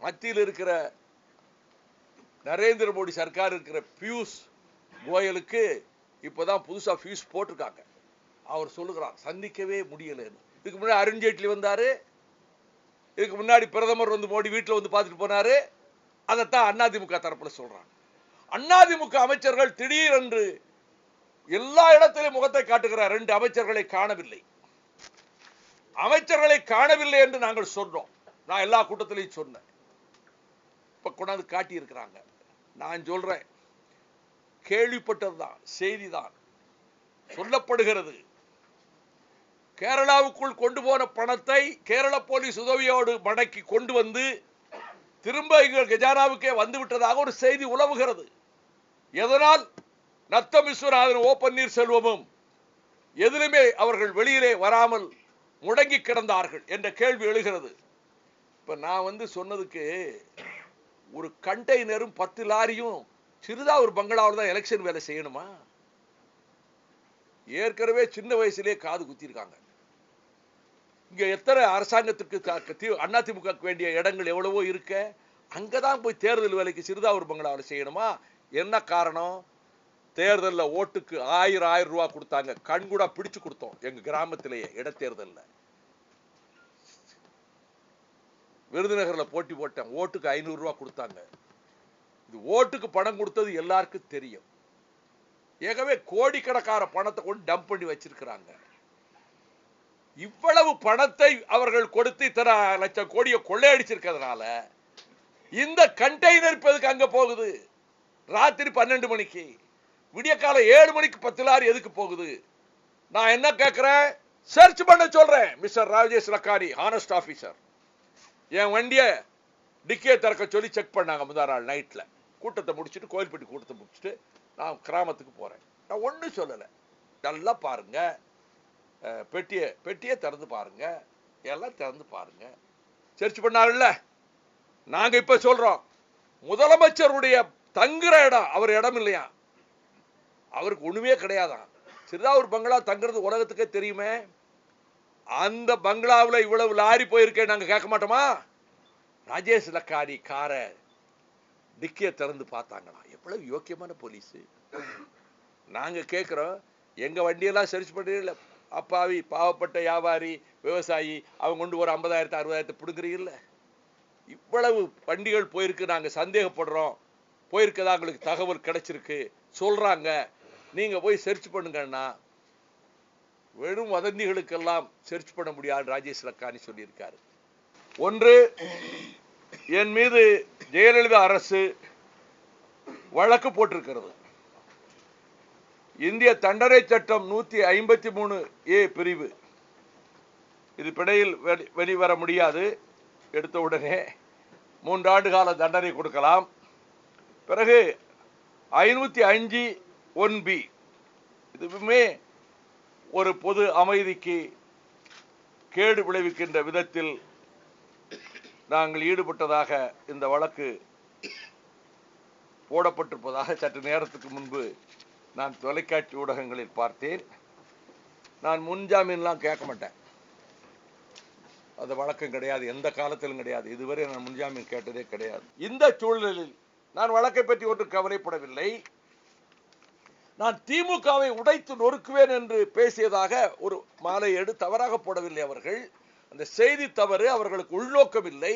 மத்தியில் இருக்கிற நரேந்திர மோடி சர்க்கார் இருக்கிற பியூஷ் கோயலுக்கு இப்பதான் புதுசா பியூஷ் போட்டிருக்காங்க. அவர் சொல்லுகிறார் சந்திக்கவே முடியலன்னு. இதுக்கு முன்னாடி அருண்ஜேட்லி வந்தாரு, இதுக்கு முன்னாடி பிரதமர் வந்து மோடி வீட்டில் வந்து பார்த்துட்டு போனாரு. அதைத்தான் அதிமுக தரப்புல சொல்றாங்க. அதிமுக அமைச்சர்கள் திடீரென்று எல்லா இடத்திலும் முகத்தை காட்டுகிறார். 2 அமைச்சர்களை காணவில்லை, அமைச்சர்களை காணவில்லை என்று நாங்கள் சொன்னோம். நான் எல்லா கூட்டத்திலையும் சொன்னேன். இப்ப கொண்டாந்து காட்டி இருக்கிறாங்க. நான் சொல்றேன், கேள்விப்பட்டதுதான், செய்திதான், சொல்லப்படுகிறது. கேரளாவுக்குள் கொண்டு போன பணத்தை கேரள போலீஸ் உதவியோடு மடக்கி கொண்டு வந்து திரும்ப எங்கள் கஜானாவுக்கே வந்துவிட்டதாக ஒரு செய்தி உலவுகிறது. எதனால் நத்தம் விஸ்வநாதன் ஓ பன்னீர்செல்வமும் எதிலுமே அவர்கள் வெளியிலே வராமல் முடங்கி கிடந்தார்கள் என்ற கேள்வி எழுகிறது. இப்ப நான் வந்து சொன்னதுக்கு ஒரு கண்டெய்னரும் 10 லாரியும் சிறிதா ஒரு பங்களாவில் தான் எலெக்ஷன் வேலை செய்யணுமா? ஏற்கனவே சின்ன வயசுலேயே காது குத்திருக்காங்க. இங்க எத்தனை அரசாங்கத்திற்கு அதிமுக வேண்டிய இடங்கள் எவ்வளவோ இருக்க, அங்கதான் போய் தேர்தல் வேலைக்கு சிறிதா ஒரு பங்களாவில் செய்யணுமா? என்ன காரணம்? தேர்தலில் ஓட்டுக்கு 1000 ரூபாய் கொடுத்தாங்க. கண்கூடா பிடிச்சு கொடுத்தோம் எங்க கிராமத்திலேயே இடைத்தேர்தலில். விருதுநகரில் போட்டி போட்டேன், ஓட்டுக்கு 500 ரூபாய் கொடுத்தாங்க. இது ஓட்டுக்கு பணம் கொடுத்தது எல்லாருக்கும் தெரியும். ஏகவே கோடிக்கணக்கான பணத்தை கொண்டு டம்ப் பண்ணி வச்சிருக்கிறாங்க. இவ்வளவு பணத்தை அவர்கள் கொடுத்து இத்தனை லட்சம் கோடியை கொள்ளையடிச்சிருக்கிறதுனால இந்த கண்டெய்னர் இப்ப அங்க போகுது. ராத்திரி 12 மணிக்கு, விடிய காலம் 7 மணிக்கு 10 லாரி எதுக்கு போகுது? நான் என்ன கேட்கிறேன், சர்ச் பண்ண சொல்றேன். மிஸ்டர் ராஜேஷ் லக்காரி, ஹானஸ்ட் ஆபீசர், என் வண்டிய டிக்கே திறக்க சொல்லி செக் பண்ணாங்க முதல் நாள் நைட்ல. கூட்டத்தை முடிச்சுட்டு, கோயில்பட்டி கூட்டத்தை முடிச்சுட்டு நான் கிராமத்துக்கு போறேன். நான் ஒன்றும் சொல்லலை, நல்லா பாருங்க, பெட்டியை திறந்து பாருங்க, எல்லாம் திறந்து பாருங்க. சர்ச் பண்ணாங்கல்ல. நாங்க இப்ப சொல்றோம், முதலமைச்சருடைய தங்குற இடம் அவர் இடம் இல்லையா, அவருக்கு ஒண்ணுமே கிடையாதான். சிறிதா ஒரு பங்களா தங்குறது உலகத்துக்கே தெரியுமே. அந்த பங்களாவில் இவ்வளவு லாரி போயிருக்கேன் நாங்க கேட்க மாட்டோமா? ராஜேஷ் லக்காரி கார டிக்கிய திறந்து பார்த்தாங்களா? எவ்வளவு யோக்கியமான போலீஸ். நாங்க கேட்கிறோம், எங்க வண்டியெல்லாம் சர்ச் பண்ணல. அப்பாவி பாவப்பட்ட வியாபாரி விவசாயி அவங்க கொண்டு ஒரு 50,000 60,000 பிடுங்குறீங்கல்ல. இவ்வளவு வண்டிகள் போயிருக்கு, நாங்க சந்தேகப்படுறோம், போயிருக்கதா உங்களுக்கு தகவல் கிடைச்சிருக்கு சொல்றாங்க, நீங்க போய் சர்ச் பண்ணுங்கன்னா வெறும் வதந்திகளுக்கெல்லாம் சர்ச் பண்ண முடியாது ராஜேஷ் லக்கானி சொல்லியிருக்காரு. ஒன்று, என் மீது ஜெயலலிதா அரசு வழக்கு போட்டிருக்கிறது. இந்திய தண்டனை சட்டம் 153A பிரிவு, இது பிணையில் வெளிவர முடியாது. எடுத்த உடனே 3 ஆண்டு கால தண்டனை கொடுக்கலாம். பிறகு 505(1)B, இதுவுமே ஒரு பொது அமைதிக்கு கேடு விளைவிக்கின்ற விதத்தில் நாங்கள் ஈடுபட்டதாக இந்த வழக்கு போடப்பட்டிருப்பதாக சற்று நேரத்துக்கு முன்பு நான் தொலைக்காட்சி ஊடகங்களில் பார்த்தேன். நான் முன்ஜாமீன்லாம் கேட்க மாட்டேன், அது வழக்கம் கிடையாது, எந்த காலத்திலும் கிடையாது. இதுவரை நான் முன்ஜாமீன் கேட்டதே கிடையாது. இந்த சூழலில் நான் வழக்கை பற்றி ஒன்றும் கவலைப்படவில்லை. நான் திமுகவை உடைத்து நொறுக்குவேன் என்று பேசியதாக ஒரு மாலை தவறாக போடவில்லை அவர்கள். அந்த செய்தி தவறு, அவர்களுக்கு உள்நோக்கம் இல்லை.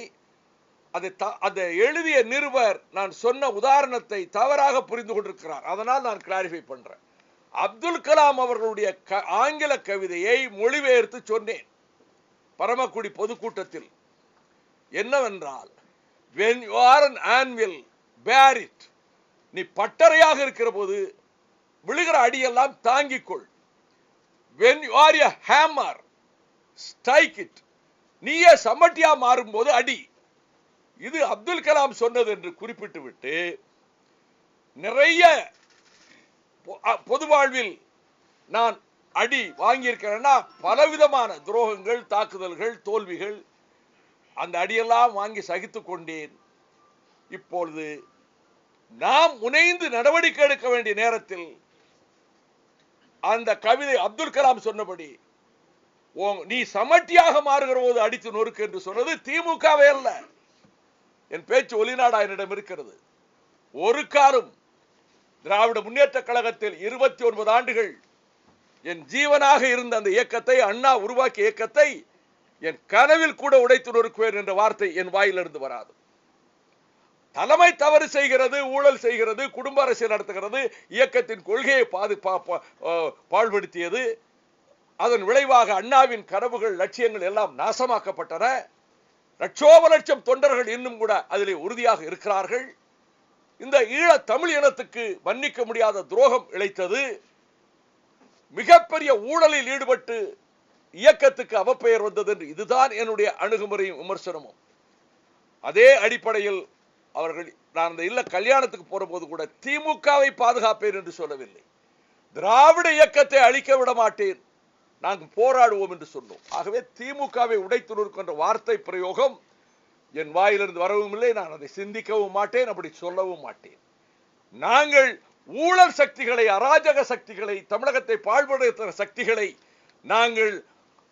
அதை எழுதிய நிருபர் நான் சொன்ன உதாரணத்தை தவறாக புரிந்து கொண்டிருக்கிறார். அதனால் நான் கிளாரிஃபை பண்றேன். அப்துல் கலாம் அவர்களுடைய ஆங்கில கவிதையை மொழிபெயர்த்து சொன்னேன் பரமக்குடி பொதுக்கூட்டத்தில். என்னவென்றால், when you are an anvil, bear it. நீ பட்டறையாக இருக்கிற போது விழுகிற அடியெல்லாம் தாங்கிக்கொள். when you are a hammer, strike it. நீயே சமட்டியா மாறும் போது அடி. இது அப்துல் கலாம் சொன்னது என்று குறிப்பிட்டு விட்டு, நிறைய பொது வாழ்வில் நான் அடி வாங்கியிருக்கிறேன்னா பலவிதமான துரோகங்கள், தாக்குதல்கள், தோல்விகள், அந்த அடியெல்லாம் வாங்கி சகித்துக் கொண்டேன். இப்பொழுது நாம் முனைந்து நடவடிக்கை எடுக்க வேண்டிய நேரத்தில் அந்த கவிதை அப்துல் கலாம் சொன்னபடி நீ சமட்டியாக மாறுகிற போது அடித்து நொறுக்கு என்று சொன்னது திமுகவே அல்ல, என் பேச்சு ஒலிநாடா என்னிடம் இருக்கிறது. ஒரு காலம் திராவிட முன்னேற்ற கழகத்தில் 29 ஆண்டுகள் என் ஜீவனாக இருந்த அந்த இயக்கத்தை, அண்ணா உருவாக்கிய இயக்கத்தை என் கனவில் கூட உடைத்து நொறுக்குவேன் என்ற வார்த்தை என் வாயிலிருந்து வராது. தலைமை தவறு செய்கிறது, ஊழல் செய்கிறது, குடும்ப அரசியல் நடத்துகிறது, இயக்கத்தின் கொள்கையை பாழ்படுத்தியது. அதன் விளைவாக அண்ணாவின் கனவுகள், லட்சியங்கள் எல்லாம் நாசமாக்கப்பட்டன. லட்சோப லட்சம் தொண்டர்கள் இன்னும் கூட அதிலே உறுதியாக இருக்கிறார்கள். இந்த ஈழ தமிழ் இனத்துக்கு மன்னிக்க முடியாத துரோகம் இழைத்தது. மிகப்பெரிய ஊழலில் ஈடுபட்டு இயக்கத்துக்கு அவப்பெயர் வந்தது என்று இதுதான் என்னுடைய அணுகுமுறையும் விமர்சனமும். அதே அடிப்படையில் அவர்கள், நான் அந்த இல்ல கல்யாணத்துக்கு போற போது கூட திமுகவை பாதுகாப்பேன் என்று சொல்லவில்லை, திராவிட இயக்கத்தை அழிக்க விட மாட்டேன், நாங்கள் போராடுவோம் என்று சொன்னோம். ஆகவே திமுகவை உடைத்து நொறுக்கின்ற வார்த்தை பிரயோகம் என் வாயிலிருந்து வரவும் இல்லை, நான் அதை சிந்திக்கவும் மாட்டேன், அப்படி சொல்லவும் மாட்டேன். நாங்கள் ஊழல் சக்திகளை, அராஜக சக்திகளை, தமிழகத்தை பாழ்படுத்துகிற சக்திகளை நாங்கள்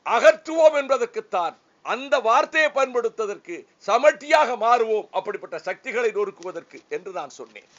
அகற்றுவோம் என்பதற்குத்தான், அந்த வார்த்தையை பயன்படுத்துவதற்கு, சமட்டியாக மாறுவோம் அப்படிப்பட்ட சக்திகளை நொறுக்குவதற்கு என்று நான் சொன்னேன்.